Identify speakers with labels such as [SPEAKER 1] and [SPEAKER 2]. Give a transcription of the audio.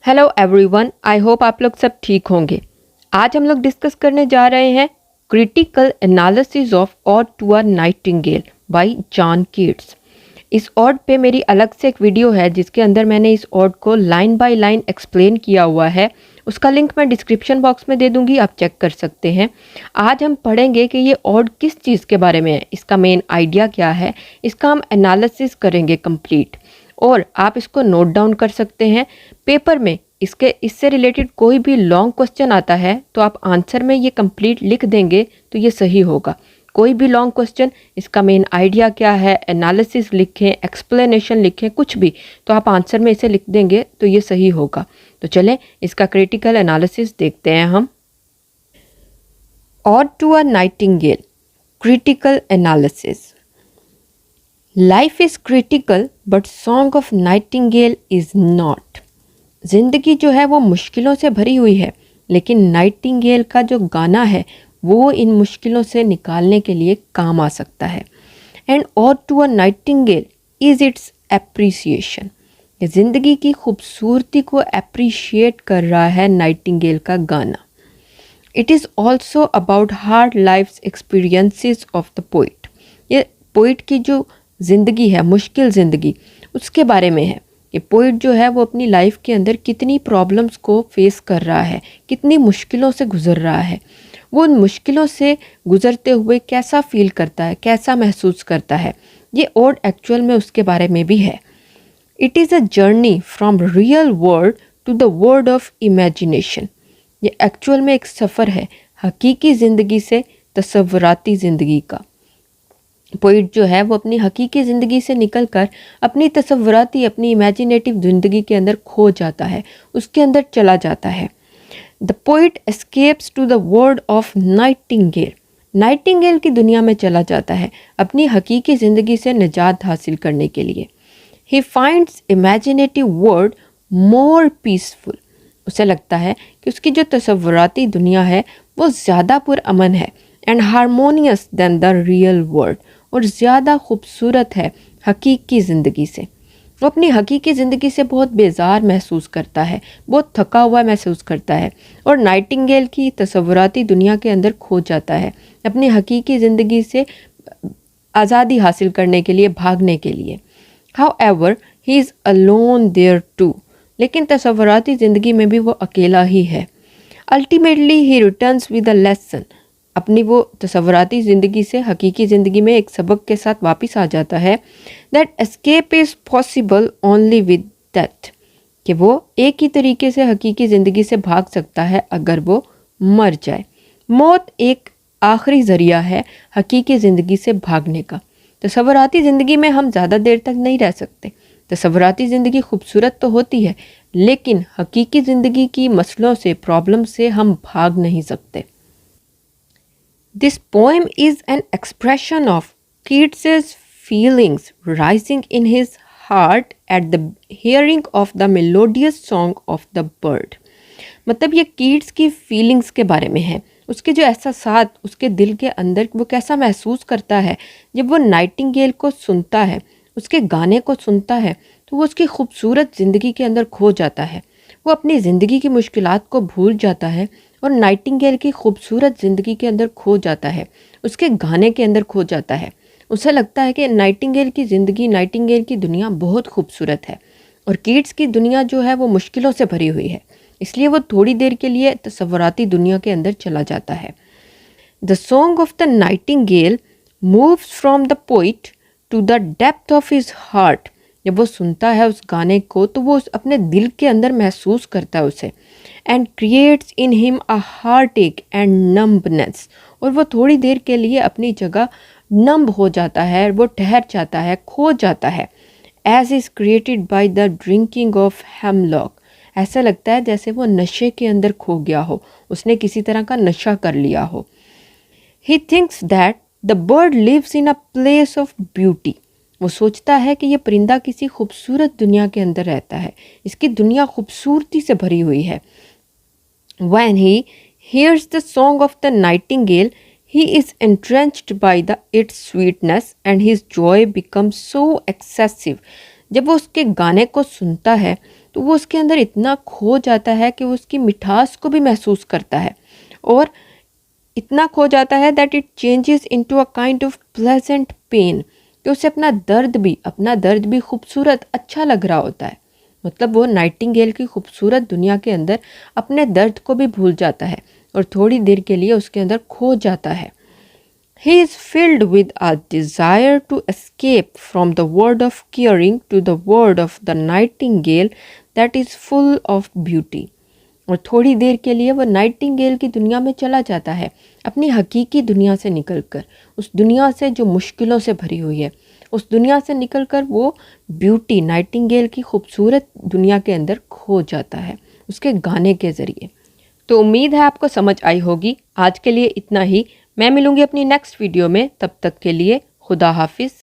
[SPEAKER 1] Hello everyone, I hope आप लोग सब ठीक होंगे। आज हम लोग डिस्कस करने जा रहे हैं critical analysis of ode to a nightingale by John Keats. इस ऑड पे मेरी अलग से एक वीडियो है जिसके अंदर मैंने इस ऑड को लाइन बाय लाइन एक्सप्लेन किया हुआ है। उसका लिंक मैं डिस्क्रिप्शन बॉक्स में दे दूंगी, आप चेक कर सकते हैं। आज हम पढ़ेंगे कि ये ऑड किस चीज़ के बारे में है, इसका मेन आइडिया क्या है, इसका हम एनालिसिस करेंगे कंप्लीट। और आप इसको नोट डाउन कर सकते हैं पेपर में। इससे रिलेटेड कोई भी लॉन्ग क्वेश्चन आता है तो आप आंसर में ये कंप्लीट लिख देंगे तो ये सही होगा। कोई भी लॉन्ग क्वेश्चन, इसका मेन आइडिया क्या है, एनालिसिस लिखें, एक्सप्लेनेशन लिखें, कुछ भी, तो आप आंसर में इसे लिख देंगे तो ये सही होगा। तो चलें इसका क्रिटिकल एनालिसिस देखते हैं हम। Ode to a nightingale, critical analysis. Life is critical but song of nightingale is not. ज़िंदगी जो है वो मुश्किलों से भरी हुई है, लेकिन नाइटिंगेल का जो गाना है वो इन मुश्किलों से निकालने के लिए काम आ सकता है। And ode to a nightingale is its appreciation. ये ज़िंदगी की खूबसूरती को अप्रिशिएट कर रहा है नाइटिंगेल का गाना। It is also about hard life experiences of the poet. ये पोइट की जो ज़िंदगी है, मुश्किल ज़िंदगी, उसके बारे में है कि पोइट जो है वो अपनी लाइफ के अंदर कितनी प्रॉब्लम्स को फेस कर रहा है, कितनी मुश्किलों से गुजर रहा है। वो उन मुश्किलों से गुजरते हुए कैसा फील करता है, कैसा महसूस करता है, ये ऑड एक्चुअल में उसके बारे में भी है। It is a journey from real world to the world of imagination. ये एक्चुअल में एक सफ़र है हकीकी ज़िंदगी से तसव्वुराती ज़िंदगी का। पोइट जो है वो अपनी हकीकी ज़िंदगी से निकलकर अपनी तसव्वुराती, अपनी इमेजिनेटिव ज़िंदगी के अंदर खो जाता है, उसके अंदर चला जाता है। The poet escapes to the world of nightingale. Nightingale की दुनिया में चला जाता है अपनी हकीकी ज़िंदगी से निजात हासिल करने के लिए। He finds imaginative world more peaceful. उसे लगता है कि उसकी जो तसव्वुराती दुनिया है वो ज़्यादा पुरअमन है and harmonious than the real world, और ज़्यादा खूबसूरत है हकीकी ज़िंदगी से। वो अपनी हकीकी ज़िंदगी से बहुत बेजार महसूस करता है, बहुत थका हुआ महसूस करता है और नाइटिंगेल की तसव्वुराती दुनिया के अंदर खो जाता है अपनी हकीकी ज़िंदगी से आज़ादी हासिल करने के लिए, भागने के लिए। However he is alone there too. लेकिन तसव्वुराती ज़िंदगी में भी वो अकेला ही है। Ultimately he returns with a lesson. अपनी वो तसव्वुराती ज़िंदगी से हकीकी ज़िंदगी में एक सबक के साथ वापस आ जाता है। That escape is possible only with death. कि वो एक ही तरीके से हकीकी ज़िंदगी से भाग सकता है अगर वो मर जाए। मौत एक आखिरी ज़रिया है हकीकी ज़िंदगी से भागने का। तसव्वुराती ज़िंदगी में हम ज़्यादा देर तक नहीं रह सकते। तसव्वुराती ज़िंदगी खूबसूरत तो होती है, लेकिन हकीकी ज़िंदगी की मसलों से, प्रॉब्लम से हम भाग नहीं सकते। This poem is an expression of Keats's feelings rising in his heart at the hearing of the melodious song of the bird. मतलब ये कीट्स की फीलिंग्स के बारे में है, उसके जो एहसासात उसके दिल के अंदर वो कैसा महसूस करता है जब वो नाइटिंगेल को सुनता है, उसके गाने को सुनता है, तो वो उसकी खूबसूरत ज़िंदगी के अंदर खो जाता है। वो अपनी ज़िंदगी की मुश्किलात को भूल जाता है और नाइटिंगेल की खूबसूरत ज़िंदगी के अंदर खो जाता है, उसके गाने के अंदर खो जाता है। उसे लगता है कि नाइटिंगेल की ज़िंदगी, नाइटिंगेल की दुनिया बहुत खूबसूरत है और कीट्स की दुनिया जो है वो मुश्किलों से भरी हुई है। इसलिए वो थोड़ी देर के लिए तसव्वुराती दुनिया के अंदर चला जाता है। The song of the nightingale moves from the poet to the depth of his heart. जब वो सुनता है उस गाने को तो वो अपने दिल के अंदर महसूस करता है उसे। And creates in him a heart एक एंड नम्बनेस। और वो थोड़ी देर के लिए अपनी जगह नम्ब हो जाता है, वो ठहर जाता है, खो जाता है। As is created by the drinking of hemlock. ऐसा लगता है जैसे वो नशे के अंदर खो गया हो, उसने किसी तरह का नशा कर लिया हो। He thinks that the bird lives in a place of beauty. वो सोचता है कि ये परिंदा किसी खूबसूरत दुनिया के अंदर रहता है, इसकी दुनिया खूबसूरती से भरी हुई है। When he hears the song of the nightingale, he is entrenched by its sweetness and his joy becomes so excessive. जब वो उसके गाने को सुनता है तो वो उसके अंदर इतना खो जाता है कि वो उसकी मिठास को भी महसूस करता है, और इतना खो जाता है that it changes into a kind of pleasant pain, कि उसे अपना दर्द भी खूबसूरत अच्छा लग रहा होता है। मतलब वो नाइटिंगेल की खूबसूरत दुनिया के अंदर अपने दर्द को भी भूल जाता है और थोड़ी देर के लिए उसके अंदर खो जाता है। He is filled with a desire to escape from the world of caring to the world of the nightingale that is full of beauty. और थोड़ी देर के लिए वो नाइटिंगेल की दुनिया में चला जाता है, अपनी हकीकी दुनिया से निकलकर, उस दुनिया से जो मुश्किलों से भरी हुई है, उस दुनिया से निकलकर वो ब्यूटी नाइटिंगेल की खूबसूरत दुनिया के अंदर खो जाता है उसके गाने के ज़रिए। तो उम्मीद है आपको समझ आई होगी। आज के लिए इतना ही। मैं मिलूंगी अपनी नेक्स्ट वीडियो में, तब तक के लिए खुदा हाफिज़।